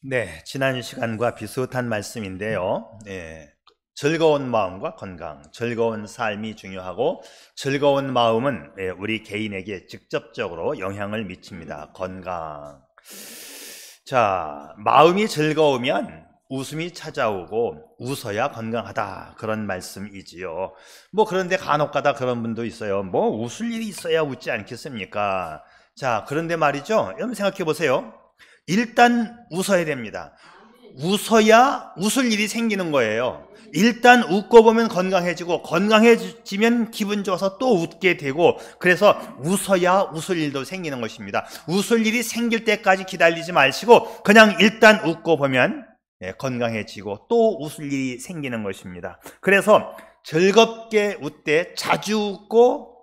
네, 지난 시간과 비슷한 말씀인데요. 즐거운 마음과 건강, 즐거운 삶이 중요하고 즐거운 마음은 우리 개인에게 직접적으로 영향을 미칩니다. 건강. 자, 마음이 즐거우면 웃음이 찾아오고 웃어야 건강하다, 그런 말씀이지요. 그런데 간혹가다 그런 분도 있어요. 웃을 일이 있어야 웃지 않겠습니까? 자, 그런데 말이죠. 여러분 생각해 보세요. 일단 웃어야 됩니다. 웃어야 웃을 일이 생기는 거예요. 일단 웃고 보면 건강해지고, 건강해지면 기분 좋아서 또 웃게 되고, 그래서 웃어야 웃을 일도 생기는 것입니다. 웃을 일이 생길 때까지 기다리지 마시고 그냥 일단 웃고 보면 건강해지고 또 웃을 일이 생기는 것입니다. 그래서 즐겁게 웃되 자주 웃고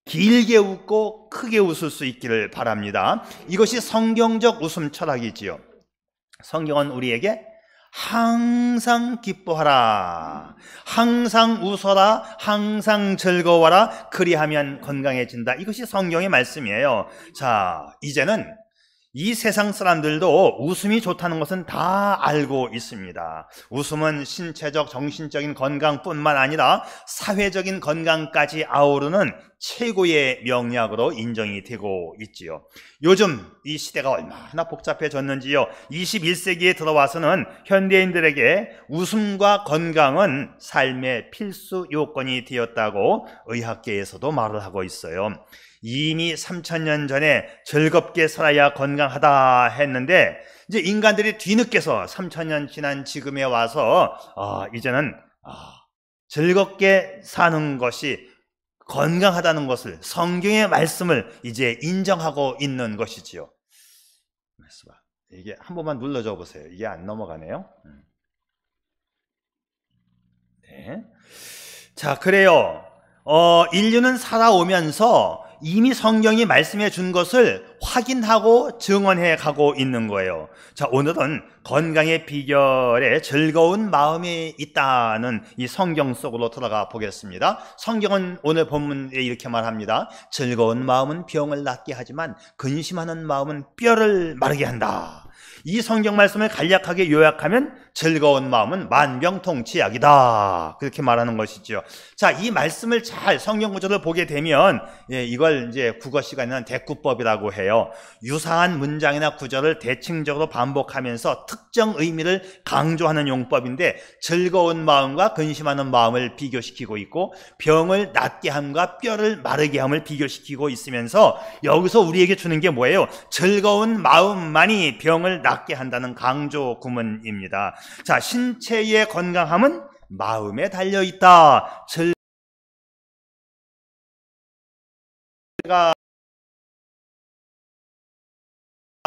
길게 웃고 크게 웃을 수 있기를 바랍니다. 이것이 성경적 웃음 철학이지요. 성경은 우리에게 항상 기뻐하라, 항상 웃어라, 항상 즐거워라, 그리하면 건강해진다. 이것이 성경의 말씀이에요. 자, 이제는 이 세상 사람들도 웃음이 좋다는 것은 다 알고 있습니다. 웃음은 신체적, 정신적인 건강뿐만 아니라 사회적인 건강까지 아우르는 최고의 명약으로 인정이 되고 있지요. 요즘 이 시대가 얼마나 복잡해졌는지요. 21세기에 들어와서는 현대인들에게 웃음과 건강은 삶의 필수 요건이 되었다고 의학계에서도 말을 하고 있어요. 이미 3000년 전에 즐겁게 살아야 건강하다 했는데, 이제 인간들이 뒤늦게서 3000년 지난 지금에 와서 이제는 즐겁게 사는 것이 건강하다는 것을, 성경의 말씀을 이제 인정하고 있는 것이지요. 이게 한 번만 눌러줘 보세요. 이게 안 넘어가네요. 네. 자, 그래요. 인류는 살아오면서 이미 성경이 말씀해 준 것을 확인하고 증언해 가고 있는 거예요. 자, 오늘은 건강의 비결에 즐거운 마음이 있다는 이 성경 속으로 들어가 보겠습니다. 성경은 오늘 본문에 이렇게 말합니다. 즐거운 마음은 병을 낫게 하지만 근심하는 마음은 뼈를 마르게 한다. 이 성경 말씀을 간략하게 요약하면 즐거운 마음은 만병통치약이다, 그렇게 말하는 것이죠. 자, 이 말씀을 잘 성경 구절을 보게 되면 이걸 이제 국어 시간에는 대꾸법이라고 해요. 유사한 문장이나 구절을 대칭적으로 반복하면서 특정 의미를 강조하는 용법인데, 즐거운 마음과 근심하는 마음을 비교시키고 있고, 병을 낫게 함과 뼈를 마르게 함을 비교시키고 있으면서 여기서 우리에게 주는 게 뭐예요? 즐거운 마음만이 병을 낫게 한다는 강조 구문입니다. 자, 신체의 건강함은 마음에 달려있다.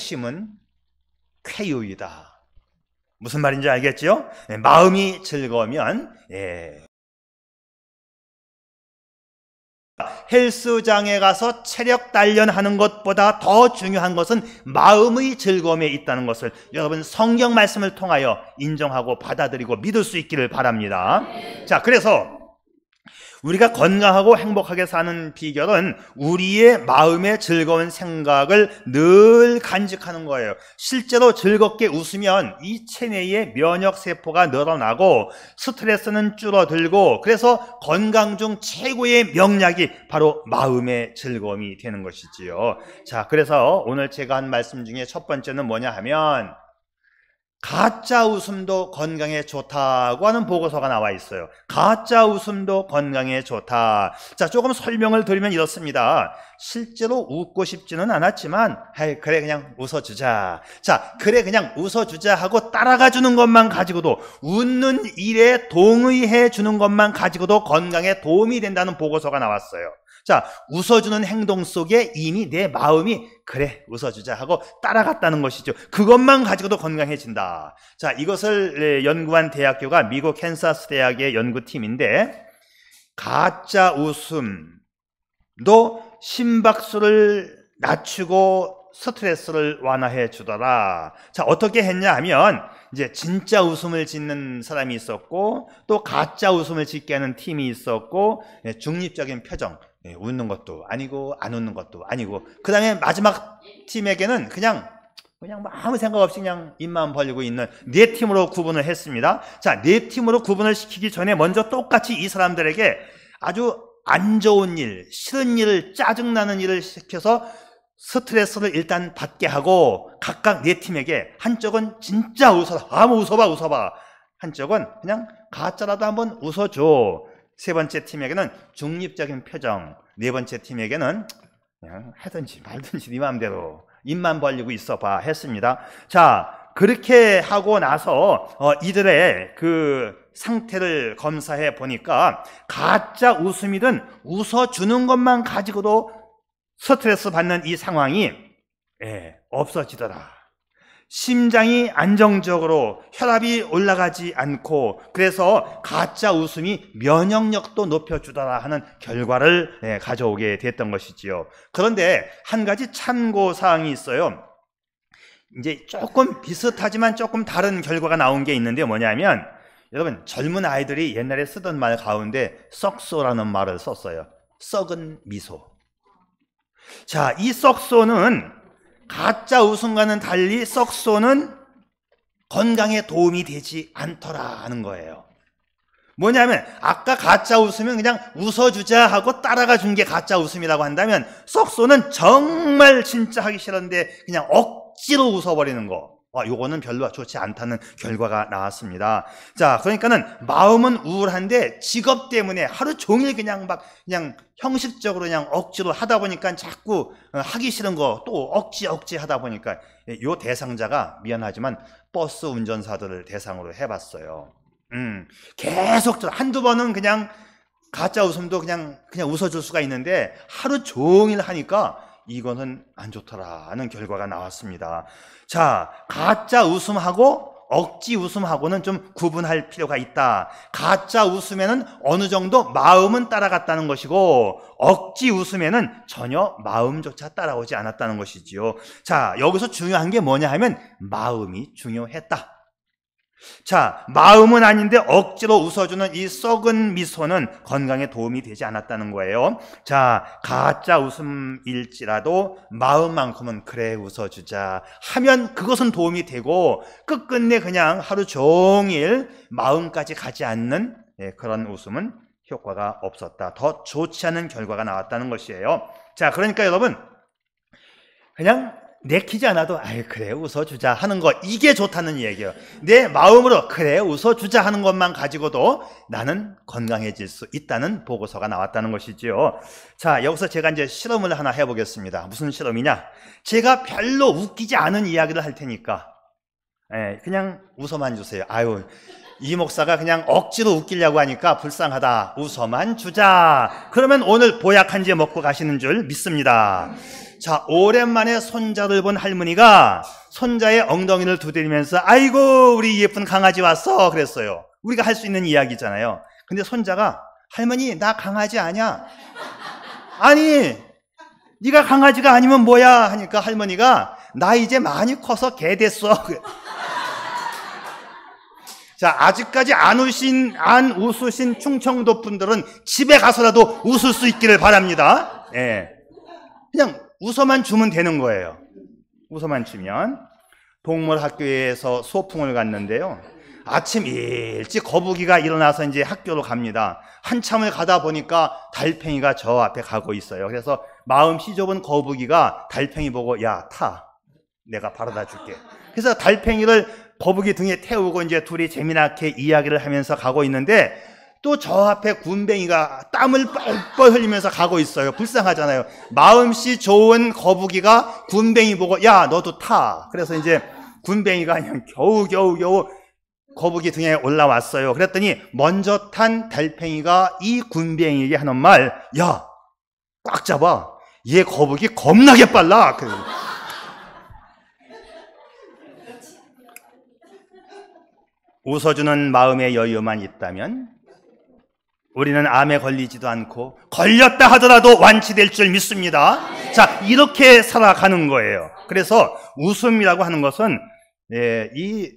심은 쾌유이다. 무슨 말인지 알겠죠? 마음이 즐거우면 헬스장에 가서 체력 단련하는 것보다 더 중요한 것은 마음의 즐거움에 있다는 것을 여러분 성경 말씀을 통하여 인정하고 받아들이고 믿을 수 있기를 바랍니다. 자, 그래서 우리가 건강하고 행복하게 사는 비결은 우리의 마음의 즐거운 생각을 늘 간직하는 거예요. 실제로 즐겁게 웃으면 이 체내의 면역세포가 늘어나고 스트레스는 줄어들고, 그래서 건강 중 최고의 명약이 바로 마음의 즐거움이 되는 것이지요. 자, 그래서 오늘 제가 한 말씀 중에 첫 번째는 뭐냐 하면, 가짜 웃음도 건강에 좋다고 하는 보고서가 나와 있어요. 가짜 웃음도 건강에 좋다. 자, 조금 설명을 드리면 이렇습니다. 실제로 웃고 싶지는 않았지만, 그래 그냥 웃어주자. 자, 그래 그냥 웃어주자 하고 따라가 주는 것만 가지고도, 웃는 일에 동의해 주는 것만 가지고도 건강에 도움이 된다는 보고서가 나왔어요. 자, 웃어주는 행동 속에 이미 내 마음이 그래 웃어주자 하고 따라갔다는 것이죠. 그것만 가지고도 건강해진다. 자, 이것을 연구한 대학교가 미국 캔사스 대학의 연구팀인데, 가짜 웃음도 심박수를 낮추고 스트레스를 완화해 주더라. 자, 어떻게 했냐 하면, 이제 진짜 웃음을 짓는 사람이 있었고, 또 가짜 웃음을 짓게 하는 팀이 있었고, 중립적인 표정, 웃는 것도 아니고 안 웃는 것도 아니고, 그 다음에 마지막 팀에게는 그냥 그냥 아무 생각 없이 그냥 입만 벌리고 있는 네 팀으로 구분을 했습니다. 자, 네 팀으로 구분을 시키기 전에 먼저 똑같이 이 사람들에게 아주 안 좋은 일, 싫은 일을, 짜증나는 일을 시켜서 스트레스를 일단 받게 하고 각각 네 팀에게 한쪽은 진짜 웃어라. 웃어봐. 한쪽은 그냥 가짜라도 한번 웃어줘. 세 번째 팀에게는 중립적인 표정. 네 번째 팀에게는 그냥 하든지 말든지 네 마음대로 입만 벌리고 있어봐 했습니다. 자, 그렇게 하고 나서 이들의 그 상태를 검사해 보니까 가짜 웃음이든 웃어주는 것만 가지고도 스트레스 받는 이 상황이 없어지더라. 심장이 안정적으로 혈압이 올라가지 않고 그래서 가짜 웃음이 면역력도 높여주더라 하는 결과를 가져오게 됐던 것이지요. 그런데 한 가지 참고사항이 있어요. 이제 조금 비슷하지만 조금 다른 결과가 나온 게 있는데 뭐냐면 여러분 젊은 아이들이 옛날에 쓰던 말 가운데 썩소라는 말을 썼어요. 썩은 미소. 자, 이 썩소는 가짜 웃음과는 달리 썩소는 건강에 도움이 되지 않더라는 거예요. 뭐냐면 아까 가짜 웃으면 그냥 웃어주자 하고 따라가 준 게 가짜 웃음이라고 한다면 썩소는 정말 진짜 하기 싫은데 그냥 억지로 웃어버리는 거. 요거는 별로 좋지 않다는 결과가 나왔습니다. 자, 그러니까는 마음은 우울한데 직업 때문에 하루 종일 그냥 형식적으로 그냥 억지로 하다 보니까 자꾸 하기 싫은 거 또 억지 하다 보니까 요 대상자가 미안하지만 버스 운전사들을 대상으로 해봤어요. 계속 한두 번은 그냥 가짜 웃음도 그냥 웃어줄 수가 있는데 하루 종일 하니까 이거는 안 좋더라는 결과가 나왔습니다. 자, 가짜 웃음하고 억지 웃음하고는 좀 구분할 필요가 있다. 가짜 웃음에는 어느 정도 마음은 따라갔다는 것이고 억지 웃음에는 전혀 마음조차 따라오지 않았다는 것이지요. 자, 여기서 중요한 게 뭐냐 하면 마음이 중요했다. 자, 마음은 아닌데 억지로 웃어주는 이 썩은 미소는 건강에 도움이 되지 않았다는 거예요. 자, 가짜 웃음일지라도 마음만큼은 그래 웃어주자 하면 그것은 도움이 되고 끝끝내 그냥 하루 종일 마음까지 가지 않는 그런 웃음은 효과가 없었다. 더 좋지 않은 결과가 나왔다는 것이에요. 자, 그러니까 여러분 그냥 내키지 않아도 그래 웃어주자 하는 거 이게 좋다는 얘기예요. 내 마음으로 그래 웃어주자 하는 것만 가지고도 나는 건강해질 수 있다는 보고서가 나왔다는 것이지요. 자, 여기서 제가 이제 실험을 하나 해보겠습니다. 무슨 실험이냐? 제가 별로 웃기지 않은 이야기를 할 테니까 그냥 웃어만 주세요. 이 목사가 그냥 억지로 웃기려고 하니까 불쌍하다. 웃어만 주자. 그러면 오늘 보약 한 제 먹고 가시는 줄 믿습니다. 자, 오랜만에 손자를 본 할머니가 손자의 엉덩이를 두드리면서 아이고 우리 예쁜 강아지 왔어 그랬어요. 우리가 할 수 있는 이야기잖아요. 근데 손자가 할머니 나 강아지 아니야. 아니 네가 강아지가 아니면 뭐야 하니까 할머니가 나 이제 많이 커서 개 됐어. 자, 아직까지 안 웃으신 충청도 분들은 집에 가서라도 웃을 수 있기를 바랍니다. 그냥 웃어만 주면 되는 거예요. 웃어만 주면. 동물학교에서 소풍을 갔는데요. 아침 일찍 거북이가 일어나서 이제 학교로 갑니다. 한참을 가다 보니까 달팽이가 저 앞에 가고 있어요. 그래서 마음씨 좁은 거북이가 달팽이 보고 야, 타. 내가 바라다 줄게. 그래서 달팽이를 거북이 등에 태우고 이제 둘이 재미나게 이야기를 하면서 가고 있는데 또 저 앞에 군뱅이가 땀을 뻘뻘 흘리면서 가고 있어요. 불쌍하잖아요. 마음씨 좋은 거북이가 군뱅이 보고 야 너도 타. 그래서 이제 군뱅이가 그냥 겨우 거북이 등에 올라왔어요. 그랬더니 먼저 탄 달팽이가 이 군뱅이에게 하는 말, 야 꽉 잡아. 얘 거북이 겁나게 빨라. 웃어주는 마음의 여유만 있다면 우리는 암에 걸리지도 않고 걸렸다 하더라도 완치될 줄 믿습니다. 자, 이렇게 살아가는 거예요. 그래서 웃음이라고 하는 것은 이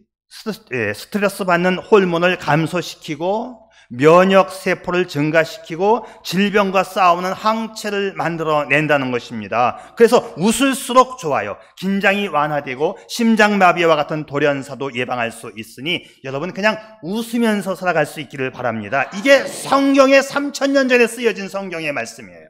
스트레스 받는 호르몬을 감소시키고 면역 세포를 증가시키고 질병과 싸우는 항체를 만들어낸다는 것입니다. 그래서 웃을수록 좋아요. 긴장이 완화되고 심장마비와 같은 돌연사도 예방할 수 있으니 여러분 그냥 웃으면서 살아갈 수 있기를 바랍니다. 이게 성경에 3000년 전에 쓰여진 성경의 말씀이에요.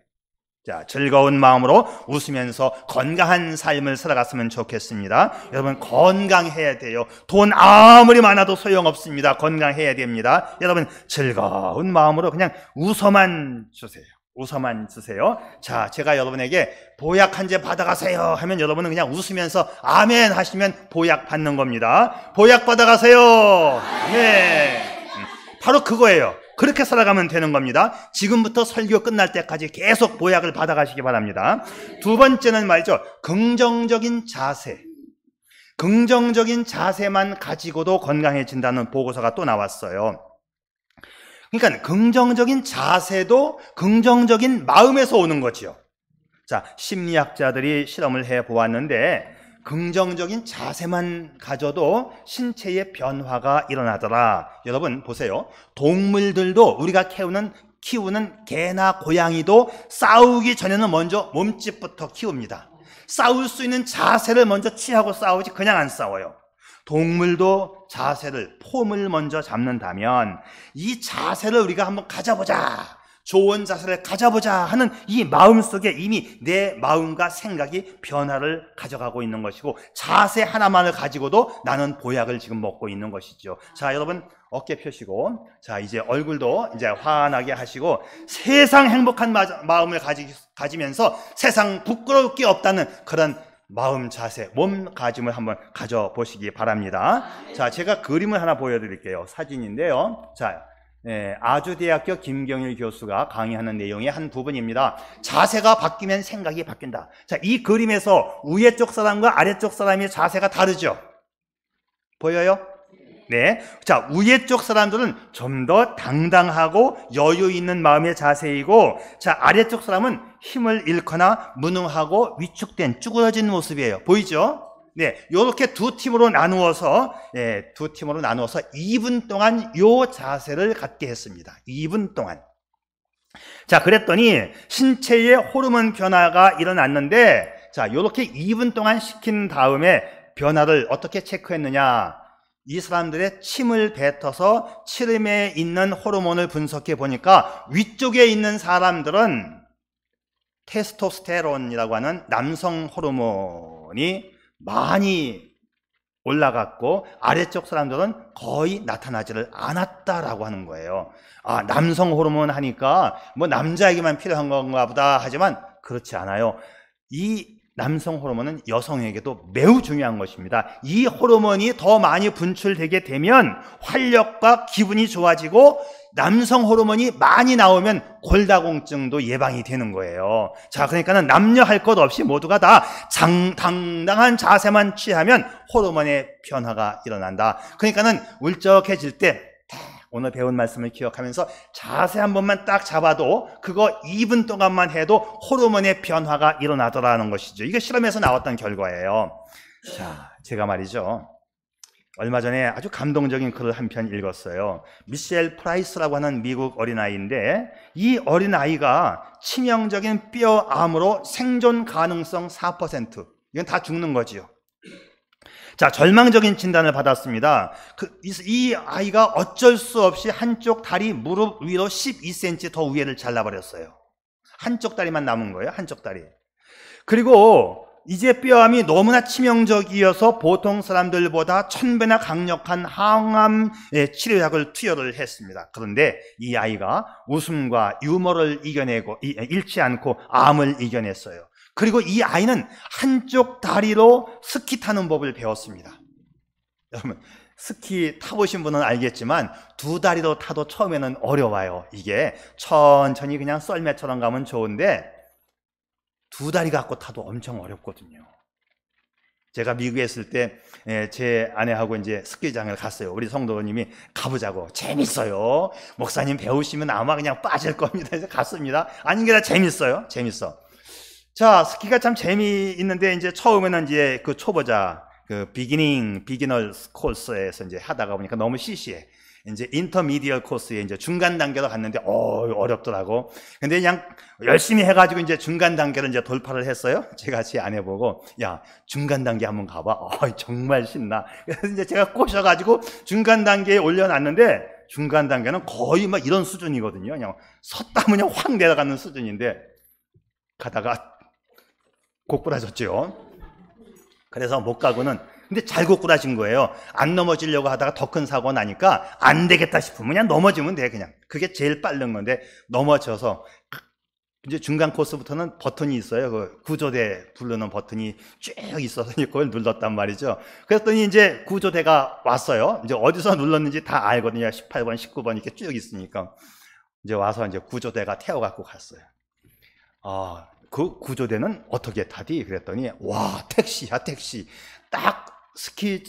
자, 즐거운 마음으로 웃으면서 건강한 삶을 살아갔으면 좋겠습니다. 여러분 건강해야 돼요. 돈 아무리 많아도 소용없습니다. 건강해야 됩니다. 여러분 즐거운 마음으로 그냥 웃어만 주세요. 웃어만 주세요. 자, 제가 여러분에게 보약 한 제 받아가세요 하면 여러분은 그냥 웃으면서 아멘 하시면 보약 받는 겁니다. 보약 받아가세요. 네, 바로 그거예요. 그렇게 살아가면 되는 겁니다. 지금부터 설교 끝날 때까지 계속 보약을 받아가시기 바랍니다. 두 번째는 말이죠, 긍정적인 자세. 긍정적인 자세만 가지고도 건강해진다는 보고서가 또 나왔어요. 그러니까 긍정적인 자세도 긍정적인 마음에서 오는 거지요. 자, 심리학자들이 실험을 해보았는데 긍정적인 자세만 가져도 신체의 변화가 일어나더라. 여러분 보세요. 동물들도 우리가 키우는 개나 고양이도 싸우기 전에는 먼저 몸집부터 키웁니다. 싸울 수 있는 자세를 먼저 취하고 싸우지 그냥 안 싸워요. 동물도 자세를, 폼을 먼저 잡는다면 이 자세를 우리가 한번 가져보자, 좋은 자세를 가져보자 하는 이 마음속에 이미 내 마음과 생각이 변화를 가져가고 있는 것이고, 자세 하나만을 가지고도 나는 보약을 지금 먹고 있는 것이죠. 자, 여러분 어깨 펴시고, 자, 이제 얼굴도 이제 환하게 하시고, 세상 행복한 마음을 가지면서 세상 부끄러울 게 없다는 그런 마음 자세, 몸가짐을 한번 가져보시기 바랍니다. 자, 제가 그림을 하나 보여드릴게요. 사진인데요. 자, 아주대학교 김경일 교수가 강의하는 내용의 한 부분입니다. 자세가 바뀌면 생각이 바뀐다. 자, 이 그림에서 위에 쪽 사람과 아래쪽 사람의 자세가 다르죠? 보여요? 네. 자, 위에 쪽 사람들은 좀 더 당당하고 여유 있는 마음의 자세이고, 자, 아래쪽 사람은 힘을 잃거나 무능하고 위축된 쭈그러진 모습이에요. 보이죠? 네, 요렇게 두 팀으로 나누어서 2분 동안 요 자세를 갖게 했습니다. 2분 동안. 자, 그랬더니 신체의 호르몬 변화가 일어났는데, 자, 요렇게 2분 동안 시킨 다음에 변화를 어떻게 체크했느냐? 이 사람들의 침을 뱉어서 치름에 있는 호르몬을 분석해 보니까 위쪽에 있는 사람들은 테스토스테론이라고 하는 남성 호르몬이 많이 올라갔고, 아래쪽 사람들은 거의 나타나지를 않았다라고 하는 거예요. 아, 남성 호르몬 하니까 뭐 남자에게만 필요한 건가 보다 하지만 그렇지 않아요. 이 남성 호르몬은 여성에게도 매우 중요한 것입니다. 이 호르몬이 더 많이 분출되게 되면 활력과 기분이 좋아지고, 남성 호르몬이 많이 나오면 골다공증도 예방이 되는 거예요. 자, 그러니까는 남녀 할 것 없이 모두가 다 당당한 자세만 취하면 호르몬의 변화가 일어난다. 그러니까는 울적해질 때 오늘 배운 말씀을 기억하면서 자세 한 번만 딱 잡아도 그거 2분 동안만 해도 호르몬의 변화가 일어나더라는 것이죠. 이게 실험에서 나왔던 결과예요. 자, 제가 말이죠, 얼마 전에 아주 감동적인 글을 한 편 읽었어요. 미셸 프라이스라고 하는 미국 어린아이인데, 이 어린아이가 치명적인 뼈암으로 생존 가능성 4%, 이건 다 죽는 거지요. 자, 절망적인 진단을 받았습니다. 이 아이가 어쩔 수 없이 한쪽 다리 무릎 위로 12cm 더 위에를 잘라버렸어요. 한쪽 다리만 남은 거예요. 한쪽 다리. 그리고 이제 뼈암이 너무나 치명적이어서 보통 사람들보다 1000배나 강력한 항암 치료약을 투여를 했습니다. 그런데 이 아이가 웃음과 유머를 잃지 않고 암을 이겨냈어요. 그리고 이 아이는 한쪽 다리로 스키 타는 법을 배웠습니다. 여러분, 스키 타보신 분은 알겠지만 두 다리로 타도 처음에는 어려워요. 이게 천천히 그냥 썰매처럼 가면 좋은데 두 다리 갖고 타도 엄청 어렵거든요. 제가 미국에 있을 때 제 아내하고 이제 스키장을 갔어요. 우리 성도님이 가보자고. 재밌어요. 목사님 배우시면 아마 그냥 빠질 겁니다. 그래서 갔습니다. 아닌 게 다 재밌어요. 재밌어. 자, 스키가 참 재미있는데, 이제 처음에는 이제 그 초보자, 비기너스 코스에서 이제 하다가 보니까 너무 시시해. 이제 인터미디얼 코스에 이제 중간 단계로 갔는데 어렵더라고. 근데 그냥 열심히 해가지고 이제 중간 단계를 이제 돌파를 했어요. 제가 제 아내 보고 야 중간 단계 한번 가봐. 정말 신나. 그래서 이제 제가 꼬셔가지고 중간 단계에 올려놨는데 중간 단계는 거의 막 이런 수준이거든요. 그냥 섰다 그냥 확 내려가는 수준인데 가다가 고꾸라졌죠. 그래서 못 가고는 근데 잘 고꾸라진 거예요. 안 넘어지려고 하다가 더 큰 사고 나니까 안 되겠다 싶으면 그냥 넘어지면 돼. 그냥 그게 제일 빠른 건데 넘어져서 이제 중간 코스부터는 버튼이 있어요. 그 구조대 부르는 버튼이 쭉 있어서 그걸 눌렀단 말이죠. 그랬더니 이제 구조대가 왔어요. 이제 어디서 눌렀는지 다 알거든요. 18번, 19번 이렇게 쭉 있으니까 이제 와서 이제 구조대가 태워갖고 갔어요. 그 구조대는 어떻게 타디? 그랬더니 와 택시야 택시. 딱 스키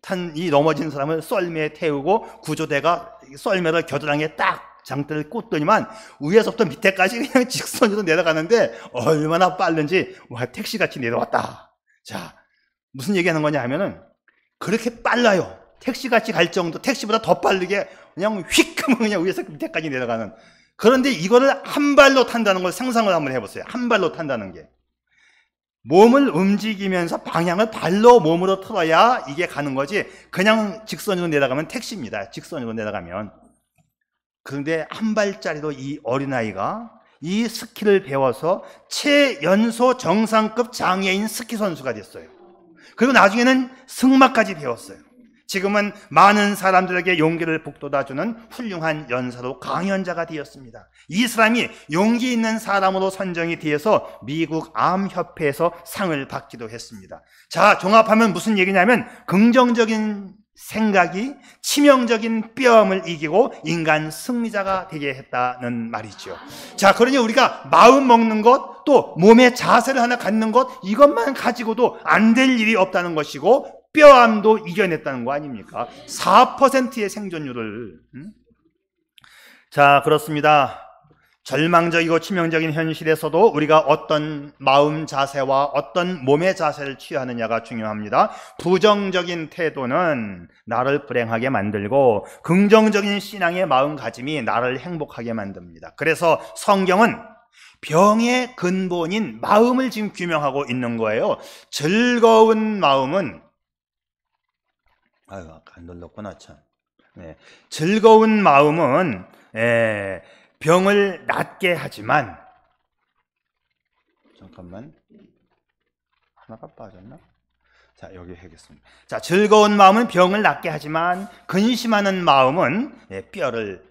탄 이 넘어진 사람을 썰매에 태우고 구조대가 썰매를 겨드랑이에 딱 장대를 꽂더니만 위에서부터 밑에까지 그냥 직선으로 내려가는데 얼마나 빠른지 와 택시같이 내려왔다. 자 무슨 얘기하는 거냐 하면은 그렇게 빨라요. 택시같이 갈 정도 택시보다 더 빠르게 그냥 휙 하면 그냥 위에서 밑에까지 내려가는. 그런데 이거를 한 발로 탄다는 걸 상상을 한번 해보세요. 한 발로 탄다는 게 몸을 움직이면서 방향을 발로 몸으로 틀어야 이게 가는 거지 그냥 직선으로 내려가면 택시입니다. 직선으로 내려가면. 그런데 한 발짜리로 이 어린아이가 이 스키를 배워서 최연소 정상급 장애인 스키 선수가 됐어요. 그리고 나중에는 승마까지 배웠어요. 지금은 많은 사람들에게 용기를 북돋아주는 훌륭한 연사로 강연자가 되었습니다. 이 사람이 용기 있는 사람으로 선정이 되어서 미국 암협회에서 상을 받기도 했습니다. 자, 종합하면 무슨 얘기냐면 긍정적인 생각이 치명적인 뼈암을 이기고 인간 승리자가 되게 했다는 말이죠. 자, 그러니 우리가 마음 먹는 것, 또 몸의 자세를 하나 갖는 것, 이것만 가지고도 안 될 일이 없다는 것이고 뼈암도 이겨냈다는 거 아닙니까? 4%의 생존율을. 자, 그렇습니다. 절망적이고 치명적인 현실에서도 우리가 어떤 마음 자세와 어떤 몸의 자세를 취하느냐가 중요합니다. 부정적인 태도는 나를 불행하게 만들고 긍정적인 신앙의 마음가짐이 나를 행복하게 만듭니다. 그래서 성경은 병의 근본인 마음을 지금 규명하고 있는 거예요. 즐거운 마음은 아유, 안 눌렀구나, 참. 네. 즐거운 마음은, 병을 낫게 하지만, 잠깐만. 하나가 빠졌나? 자, 여기 하겠습니다. 자, 즐거운 마음은 병을 낫게 하지만, 근심하는 마음은 뼈를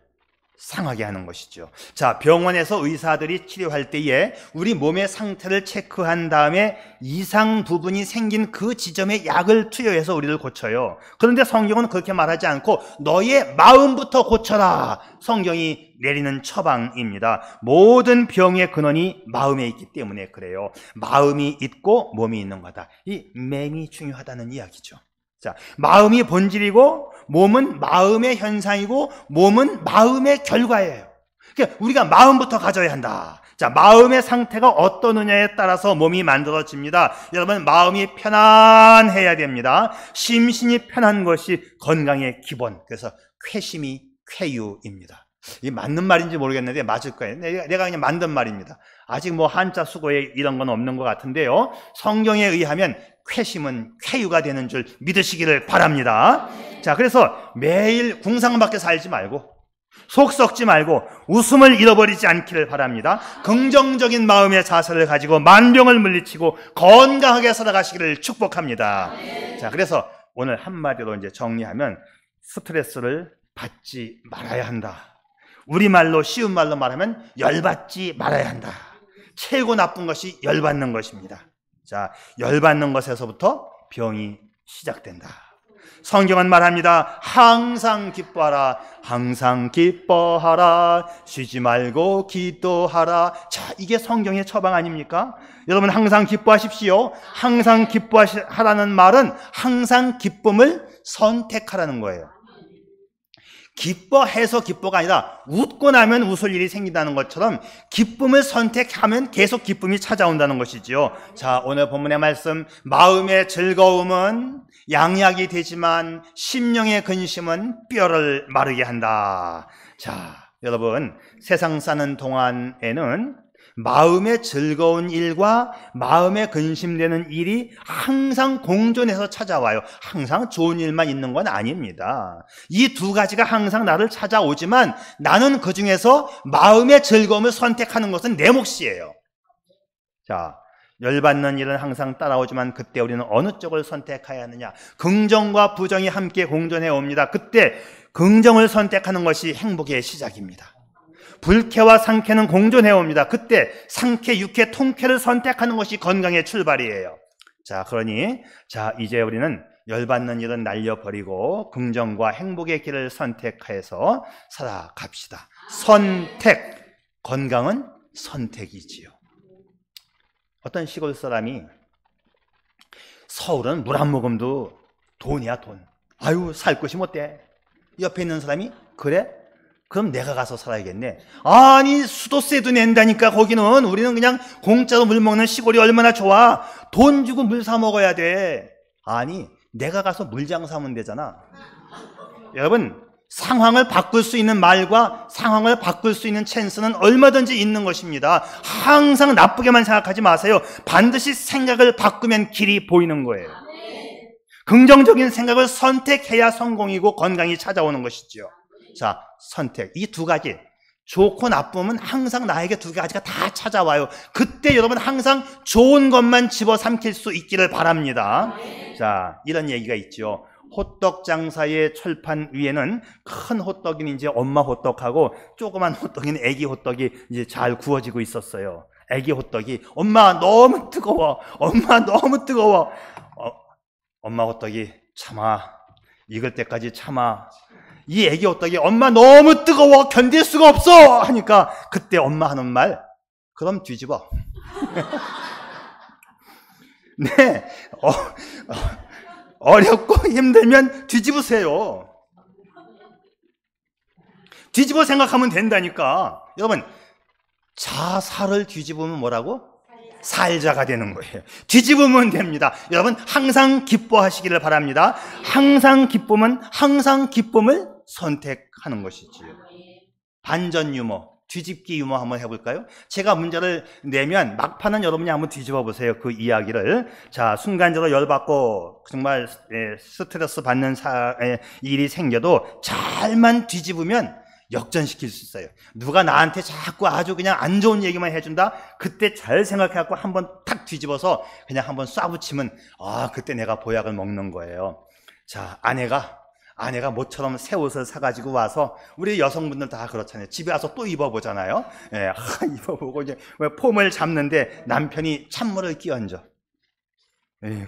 상하게 하는 것이죠. 자, 병원에서 의사들이 치료할 때에 우리 몸의 상태를 체크한 다음에 이상 부분이 생긴 그 지점에 약을 투여해서 우리를 고쳐요. 그런데 성경은 그렇게 말하지 않고 너의 마음부터 고쳐라. 성경이 내리는 처방입니다. 모든 병의 근원이 마음에 있기 때문에 그래요. 마음이 있고 몸이 있는 거다. 이 맹이 중요하다는 이야기죠. 자, 마음이 본질이고 몸은 마음의 현상이고 몸은 마음의 결과예요. 그러니까 우리가 마음부터 가져야 한다. 자, 마음의 상태가 어떠느냐에 따라서 몸이 만들어집니다. 여러분, 마음이 편안해야 됩니다. 심신이 편한 것이 건강의 기본. 그래서 쾌심이 쾌유입니다. 이게 맞는 말인지 모르겠는데 맞을 거예요. 내가 그냥 만든 말입니다. 아직 뭐 한자 수고에 이런 건 없는 것 같은데요. 성경에 의하면 쾌심은 쾌유가 되는 줄 믿으시기를 바랍니다. 자, 그래서 매일 궁상밖에 살지 말고 속 썩지 말고 웃음을 잃어버리지 않기를 바랍니다. 긍정적인 마음의 자세를 가지고 만병을 물리치고 건강하게 살아가시기를 축복합니다. 자, 그래서 오늘 한마디로 이제 정리하면 스트레스를 받지 말아야 한다. 우리말로 쉬운 말로 말하면 열받지 말아야 한다. 최고 나쁜 것이 열받는 것입니다. 자, 열받는 것에서부터 병이 시작된다. 성경은 말합니다. 항상 기뻐하라. 항상 기뻐하라. 쉬지 말고 기도하라. 자, 이게 성경의 처방 아닙니까? 여러분, 항상 기뻐하십시오. 항상 기뻐하라는 말은 항상 기쁨을 선택하라는 거예요. 기뻐해서 기뻐가 아니라 웃고 나면 웃을 일이 생긴다는 것처럼 기쁨을 선택하면 계속 기쁨이 찾아온다는 것이지요. 자, 오늘 본문의 말씀, 마음의 즐거움은 양약이 되지만 심령의 근심은 뼈를 마르게 한다. 자, 여러분, 세상 사는 동안에는 마음의 즐거운 일과 마음에 근심되는 일이 항상 공존해서 찾아와요. 항상 좋은 일만 있는 건 아닙니다. 이 두 가지가 항상 나를 찾아오지만 나는 그 중에서 마음의 즐거움을 선택하는 것은 내 몫이에요. 자, 열받는 일은 항상 따라오지만 그때 우리는 어느 쪽을 선택해야 하느냐? 긍정과 부정이 함께 공존해 옵니다. 그때 긍정을 선택하는 것이 행복의 시작입니다. 불쾌와 상쾌는 공존해 옵니다. 그때 상쾌, 유쾌, 통쾌를 선택하는 것이 건강의 출발이에요. 자, 그러니 이제 우리는 열받는 일은 날려버리고 긍정과 행복의 길을 선택해서 살아갑시다. 선택, 건강은 선택이지요. 어떤 시골 사람이 서울은 물 한 모금도 돈이야, 돈. 아유, 살 곳이 못 돼. 옆에 있는 사람이 그래? 그럼 내가 가서 살아야겠네. 아니, 수도세도 낸다니까. 거기는 우리는 그냥 공짜로 물 먹는 시골이 얼마나 좋아. 돈 주고 물 사 먹어야 돼. 아니, 내가 가서 물 장사하면 되잖아. 여러분, 상황을 바꿀 수 있는 말과 상황을 바꿀 수 있는 찬스는 얼마든지 있는 것입니다. 항상 나쁘게만 생각하지 마세요. 반드시 생각을 바꾸면 길이 보이는 거예요. 긍정적인 생각을 선택해야 성공이고 건강이 찾아오는 것이지요. 자, 선택. 이 두 가지. 좋고 나쁨은 항상 나에게 두 가지가 다 찾아와요. 그때 여러분 항상 좋은 것만 집어삼킬 수 있기를 바랍니다. 자, 이런 얘기가 있죠. 호떡 장사의 철판 위에는 큰 호떡인 이제 엄마 호떡하고 조그만 호떡인 애기 호떡이 이제 잘 구워지고 있었어요. 애기 호떡이 엄마 너무 뜨거워. 엄마 너무 뜨거워. 엄마 호떡이 참아. 익을 때까지 참아. 이 애기 호떡이 엄마 너무 뜨거워. 견딜 수가 없어. 하니까 그때 엄마 하는 말, 그럼 뒤집어. 네. 어렵고 힘들면 뒤집으세요. 뒤집어 생각하면 된다니까. 여러분, 자살을 뒤집으면 뭐라고? 살자가 되는 거예요. 뒤집으면 됩니다. 여러분, 항상 기뻐하시기를 바랍니다. 항상 기쁨을 선택하는 것이지요. 반전 유머, 뒤집기 유머 한번 해볼까요? 제가 문제를 내면 막판은 여러분이 한번 뒤집어 보세요. 그 이야기를. 자, 순간적으로 열받고 정말 스트레스 받는 일이 생겨도 잘만 뒤집으면 역전시킬 수 있어요. 누가 나한테 자꾸 아주 그냥 안 좋은 얘기만 해준다? 그때 잘 생각해갖고 한번 탁 뒤집어서 그냥 한번 쏴붙이면 그때 내가 보약을 먹는 거예요. 자, 아내가 모처럼 새 옷을 사가지고 와서, 우리 여성분들 다 그렇잖아요. 집에 와서 또 입어보잖아요. 입어보고 이제 폼을 잡는데 남편이 찬물을 끼얹어.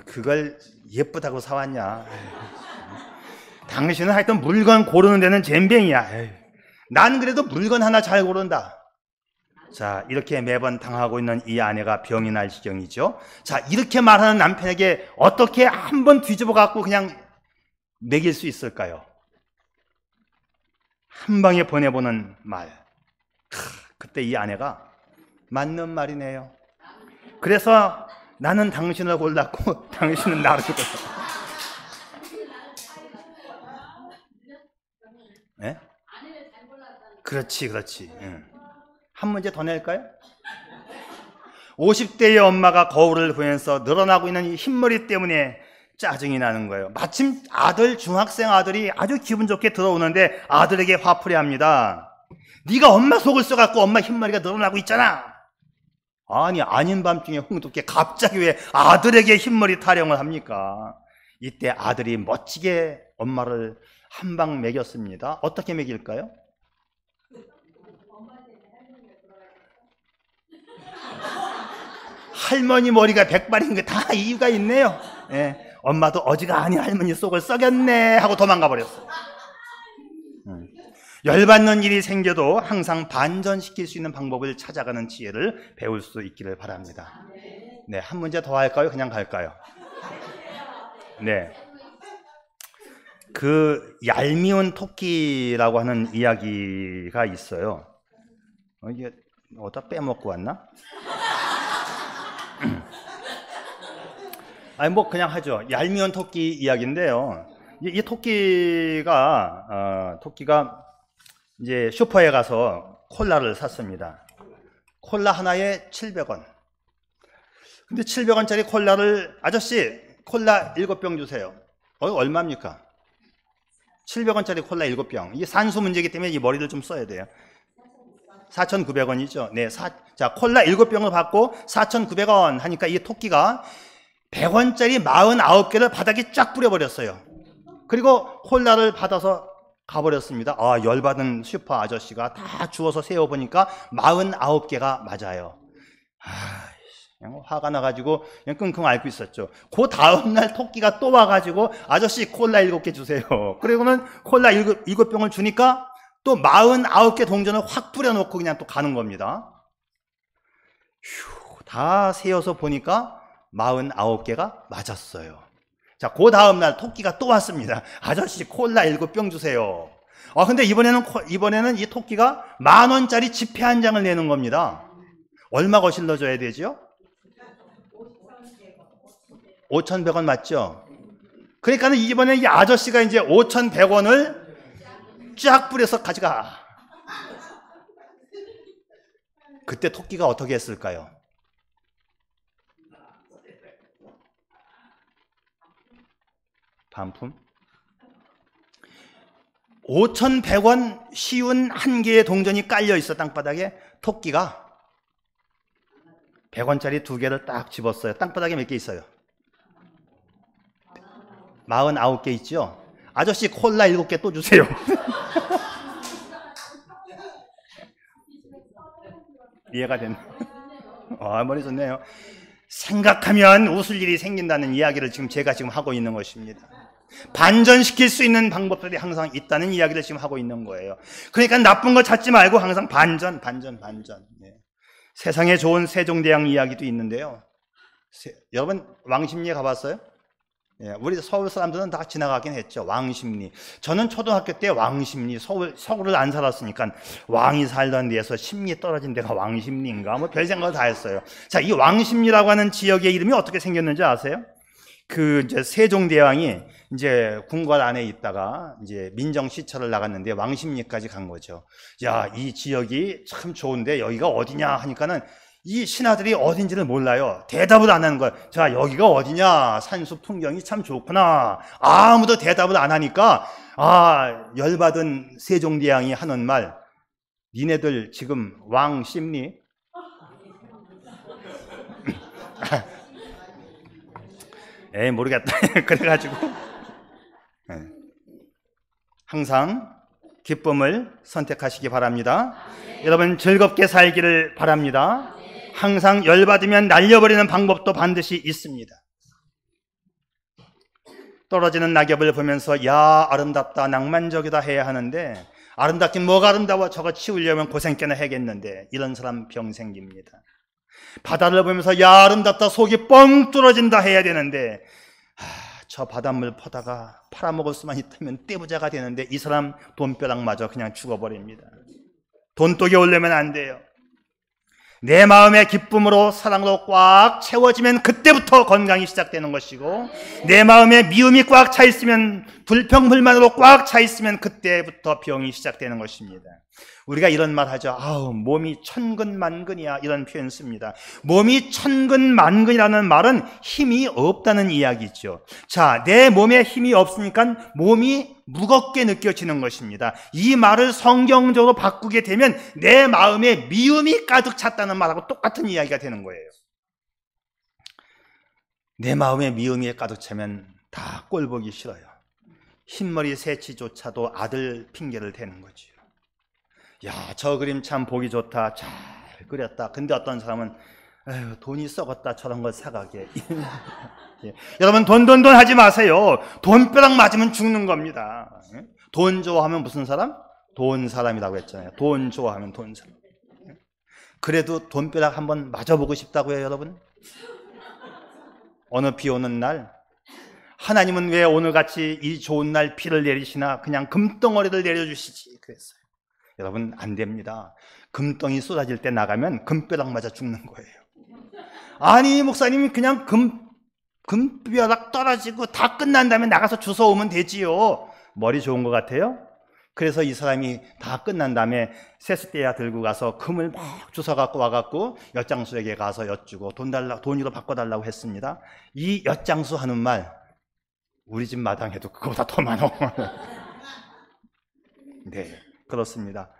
그걸 예쁘다고 사왔냐. 당신은 하여튼 물건 고르는 데는 젬병이야. 난 그래도 물건 하나 잘 고른다. 자, 이렇게 매번 당하고 있는 이 아내가 병이 날 지경이죠. 자, 이렇게 말하는 남편에게 어떻게 한번 뒤집어 갖고 그냥 먹일 수 있을까요? 한 방에 보내보는 말. 그때 이 아내가 맞는 말이네요. 그래서 나는 당신을 골랐고 당신은 나를 골랐어. 네? 그렇지. 한 문제 더 낼까요? 50대의 엄마가 거울을 보면서 늘어나고 있는 이 흰머리 때문에 짜증이 나는 거예요. 마침 중학생 아들이 아주 기분 좋게 들어오는데 아들에게 화풀이 합니다. 네가 엄마 속을 써갖고 엄마 흰머리가 늘어나고 있잖아. 아니, 아닌 밤중에 흥돋게 갑자기 왜 아들에게 흰머리 타령을 합니까? 이때 아들이 멋지게 엄마를 한 방 먹였습니다. 어떻게 먹일까요? 할머니 머리가 백발인 게 다 이유가 있네요. 엄마도 어지간히 할머니 속을 썩였네 하고 도망가 버렸어요. 열받는 일이 생겨도 항상 반전시킬 수 있는 방법을 찾아가는 지혜를 배울 수 있기를 바랍니다. 네, 한 문제 더 할까요? 그냥 갈까요? 네. 그 얄미운 토끼라고 하는 이야기가 있어요. 이게 어디다 빼먹고 왔나? 아니 뭐 그냥 하죠. 얄미운 토끼 이야기인데요. 이 토끼가 이제 슈퍼에 가서 콜라를 샀습니다. 콜라 하나에 700원. 근데 700원짜리 콜라를 아저씨 콜라 7병 주세요. 얼마입니까? 700원짜리 콜라 7병. 이게 산수 문제이기 때문에 이 머리를 좀 써야 돼요. 4,900원이죠. 네, 자, 콜라 7병을 받고 4,900원 하니까 이 토끼가 100원짜리 49개를 바닥에 쫙 뿌려버렸어요. 그리고 콜라를 받아서 가버렸습니다. 아, 열받은 슈퍼 아저씨가 다 주워서 세어보니까 49개가 맞아요. 그냥 화가 나가지고 그냥 끙끙 앓고 있었죠. 그 다음날 토끼가 또 와가지고 아저씨 콜라 7개 주세요. 그리고는 콜라 7병을 주니까 또 49개 동전을 확 뿌려놓고 그냥 또 가는 겁니다. 휴, 다 세어서 보니까 49개가 맞았어요. 자, 그 다음날 토끼가 또 왔습니다. 아저씨 콜라 7병 주세요. 근데 이번에는 이 토끼가 10,000원짜리 지폐 한 장을 내는 겁니다. 얼마 거실러줘야 되죠? 5,100원 맞죠? 그러니까 이번에 이 아저씨가 이제 5,100원을 쫙 뿌려서 가져가. 그때 토끼가 어떻게 했을까요? 반품? 5,100원 쉬운 한 개의 동전이 깔려 있어 땅바닥에. 토끼가 100원짜리 2개를 딱 집었어요. 땅바닥에 몇 개 있어요? 49개 있죠? 아저씨 콜라 7개 또 주세요. 이해가 됐나요? 머리 좋네요. 생각하면 웃을 일이 생긴다는 이야기를 제가 지금 하고 있는 것입니다. 반전시킬 수 있는 방법들이 항상 있다는 이야기를 지금 하고 있는 거예요. 그러니까 나쁜 거 찾지 말고 항상 반전. 네. 세상에 좋은 세종대왕 이야기도 있는데요. 여러분 왕십리에 가봤어요? 예, 우리 서울 사람들은 다 지나가긴 했죠. 왕십리. 저는 초등학교 때 왕십리, 서울을 안 살았으니까 왕이 살던 데에서 십리 떨어진 데가 왕십리인가 뭐 별 생각을 다 했어요. 자, 이 왕십리라고 하는 지역의 이름이 어떻게 생겼는지 아세요? 이제 세종대왕이 이제 궁궐 안에 있다가 이제 민정시찰을 나갔는데 왕십리까지 간 거죠. 야, 이 지역이 참 좋은데 여기가 어디냐 하니까는 이 신하들이 어딘지를 몰라요. 대답을 안 하는 거예요. 자, 여기가 어디냐? 산수 풍경이 참 좋구나. 아무도 대답을 안 하니까 열받은 세종대왕이 하는 말, 니네들 지금 왕 씹니? 모르겠다. 그래가지고 항상 기쁨을 선택하시기 바랍니다. 여러분 즐겁게 살기를 바랍니다. 항상 열받으면 날려버리는 방법도 반드시 있습니다. 떨어지는 낙엽을 보면서 야, 아름답다, 낭만적이다 해야 하는데 아름답긴 뭐가 아름다워, 저거 치우려면 고생 꽤나 해야겠는데 이런 사람 병 생깁니다. 바다를 보면서 야, 아름답다, 속이 뻥 뚫어진다 해야 되는데 저 바닷물 퍼다가 팔아먹을 수만 있다면 떼부자가 되는데 이 사람 돈벼락마저 그냥 죽어버립니다. 돈독이 오려면 안 돼요. 내 마음의 기쁨으로 사랑으로 꽉 채워지면 그때부터 건강이 시작되는 것이고, 내 마음에 미움이 꽉 차 있으면, 불평불만으로 꽉 차 있으면 그때부터 병이 시작되는 것입니다. 우리가 이런 말 하죠. 몸이 천근만근이야, 이런 표현 씁니다. 몸이 천근만근이라는 말은 힘이 없다는 이야기죠. 자, 내 몸에 힘이 없으니까 몸이 무겁게 느껴지는 것입니다. 이 말을 성경적으로 바꾸게 되면 내 마음에 미움이 가득 찼다는 말하고 똑같은 이야기가 되는 거예요. 내 마음에 미움이 가득 차면 다 꼴보기 싫어요. 흰머리 새치조차도 아들 핑계를 대는 거지요. 야, 저 그림 참 보기 좋다, 잘 그렸다. 근데 어떤 사람은 에휴, 돈이 썩었다, 저런 걸 사가게. 예. 여러분 돈 하지 마세요. 돈벼락 맞으면 죽는 겁니다. 예? 돈 좋아하면 무슨 사람? 돈 사람이라고 했잖아요. 돈 좋아하면 돈 사람. 예? 그래도 돈벼락 한번 맞아보고 싶다고요, 여러분? 어느 비 오는 날 하나님은 왜 오늘같이 이 좋은 날 비를 내리시나 그냥 금덩어리를 내려주시지 그랬어요. 여러분, 안 됩니다. 금덩이 쏟아질 때 나가면 금벼락 맞아 죽는 거예요. 아니, 목사님이 그냥 금벼락 떨어지고 다 끝난 다음에 나가서 주워오면 되지요. 머리 좋은 것 같아요? 그래서 이 사람이 다 끝난 다음에 세숫대야 들고 가서 금을 막 주워갖고 와갖고 엿장수에게 가서 엿주고 돈으로 바꿔달라고 했습니다. 이 엿장수 하는 말, 우리 집 마당에도 그거보다 더 많아. 네, 그렇습니다.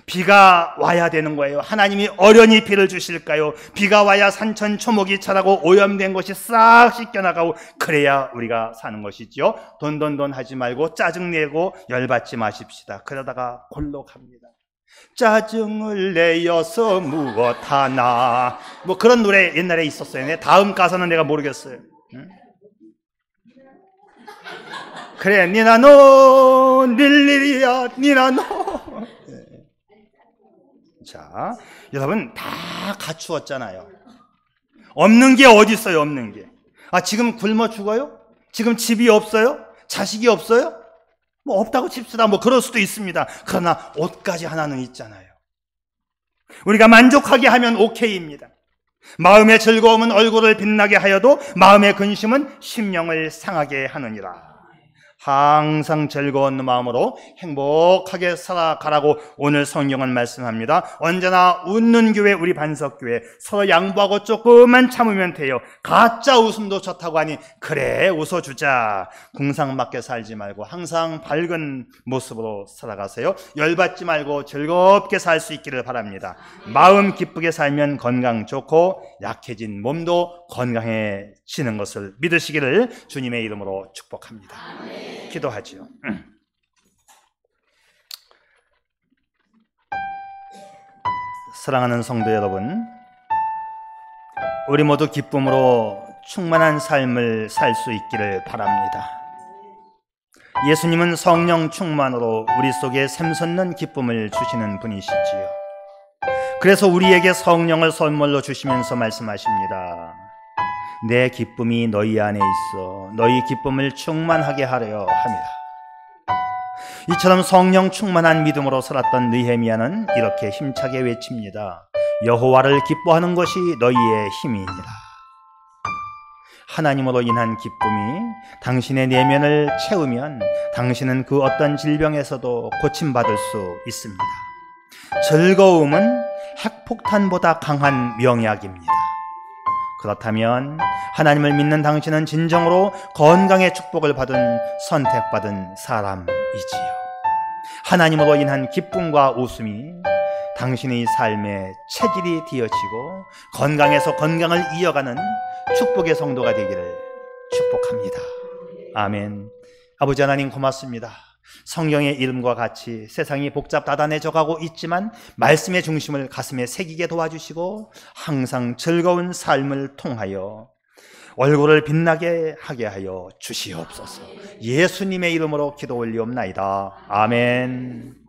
비가 와야 되는 거예요. 하나님이 어련히 비를 주실까요? 비가 와야 산천 초목이 자라고 오염된 것이 싹 씻겨나가고 그래야 우리가 사는 것이죠. 돈 하지 말고 짜증내고 열받지 마십시다. 그러다가 골로 갑니다. 짜증을 내어서 무엇하나, 뭐 그런 노래 옛날에 있었어요. 다음 가사는 내가 모르겠어요. 응? 그래, 니나노 닐리리야 니나노. 자, 여러분 다 갖추었잖아요. 없는 게 어디 있어요? 없는 게. 지금 굶어 죽어요? 지금 집이 없어요? 자식이 없어요? 뭐 없다고 칩시다. 뭐 그럴 수도 있습니다. 그러나 옷까지 하나는 있잖아요. 우리가 만족하게 하면 오케이입니다. 마음의 즐거움은 얼굴을 빛나게 하여도 마음의 근심은 심령을 상하게 하느니라. 항상 즐거운 마음으로 행복하게 살아가라고 오늘 성경은 말씀합니다. 언제나 웃는 교회, 우리 반석교회, 서로 양보하고 조금만 참으면 돼요. 가짜 웃음도 좋다고 하니 그래, 웃어주자. 궁상맞게 살지 말고 항상 밝은 모습으로 살아가세요. 열받지 말고 즐겁게 살 수 있기를 바랍니다. 마음 기쁘게 살면 건강 좋고 약해진 몸도 건강해지는 것을 믿으시기를 주님의 이름으로 축복합니다. 기도하죠. 사랑하는 성도 여러분, 우리 모두 기쁨으로 충만한 삶을 살 수 있기를 바랍니다. 예수님은 성령 충만으로 우리 속에 샘솟는 기쁨을 주시는 분이시지요. 그래서 우리에게 성령을 선물로 주시면서 말씀하십니다. 내 기쁨이 너희 안에 있어 너희 기쁨을 충만하게 하려 합니다. 이처럼 성령 충만한 믿음으로 살았던 느헤미야는 이렇게 힘차게 외칩니다. 여호와를 기뻐하는 것이 너희의 힘이니라. 하나님으로 인한 기쁨이 당신의 내면을 채우면 당신은 그 어떤 질병에서도 고침받을 수 있습니다. 즐거움은 핵폭탄보다 강한 명약입니다. 그렇다면 하나님을 믿는 당신은 진정으로 건강의 축복을 받은 선택받은 사람이지요. 하나님으로 인한 기쁨과 웃음이 당신의 삶의 체질이 되어지고 건강에서 건강을 이어가는 축복의 성도가 되기를 축복합니다. 아멘. 아버지 하나님 고맙습니다. 성경의 이름과 같이 세상이 복잡다단해져 가고 있지만 말씀의 중심을 가슴에 새기게 도와주시고 항상 즐거운 삶을 통하여 얼굴을 빛나게 하게 하여 주시옵소서. 예수님의 이름으로 기도 올리옵나이다. 아멘.